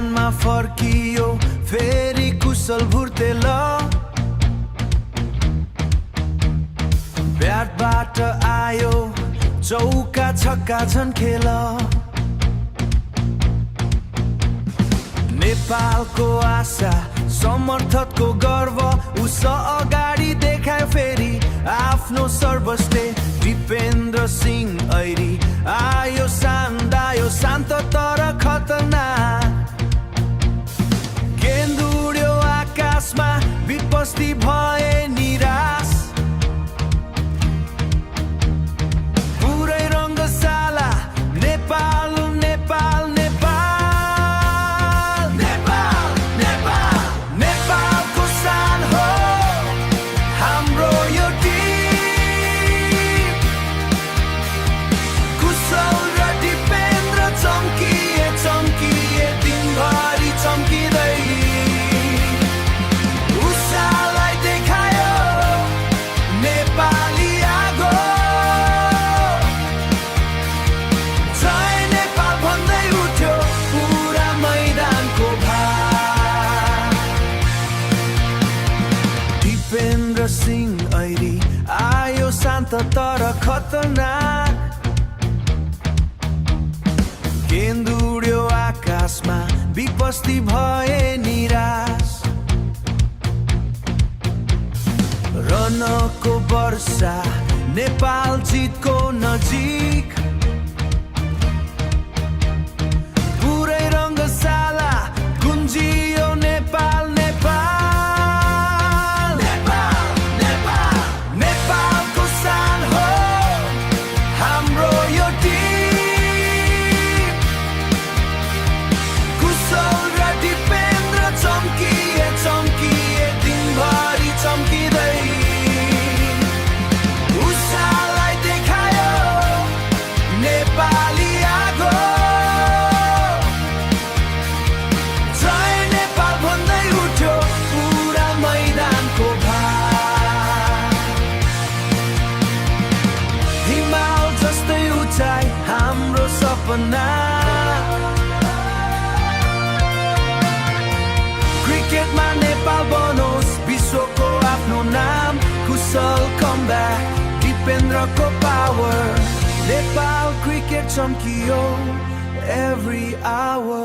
मैदानमा फर्कियो फेरि कुशल भुर्तेल ब्याटबाट आयो चौका छक्का झन्खेल नेपालको आशा समर्थकको गर्व उस अगाडि देखायो फेरि आफ्नो सर्वस्टे दिपेन्द्र सिंह ऐरी आयो शान्त तर खतरनाक गेन्द उड्यो आकाशमा विपस्ती भए निराश पुरै रङ्गशाला नेपाल नेपाल नेपाल नेपाल नेपाल नेपालको सान हो हाम्रो यो टिम कुशल र दिपेन्द्र चम्किए दिनभरि चम्किँदै उषालाई देखायो नेपाली आगो जय नेपाल भन्दै उठ्यो पुरा मैदानको भार दिपेन्द्र सिंह ऐरी आयो शान्त तर खतरनाक गेन्द उड्यो आकाशमा विपस्ती भए निराश रनको वर्षा नेपाल जितको नजिक पुरै रङ्गशाला गुन्जियो नेपाल नेपाल नेपाल नेपाल नेपालको सान हो हाम्रो यो टिम कुशल र दिपेन्द्र चम्किए दिनभरि चम्किँदै उषालाई देखायो नेपाली आगो जय नेपाल भन्दै उठ्यो पुरा मैदानको भार हिमाल जस्तै उचाइ हाम्रो सपना क्रिकेटमा नेपाल बनोस् विश्वको आफ्नो नाम कुशल कमब्याक दिपेन्द्रको पावर नेपाल क्रिकेट चम्कियो every hour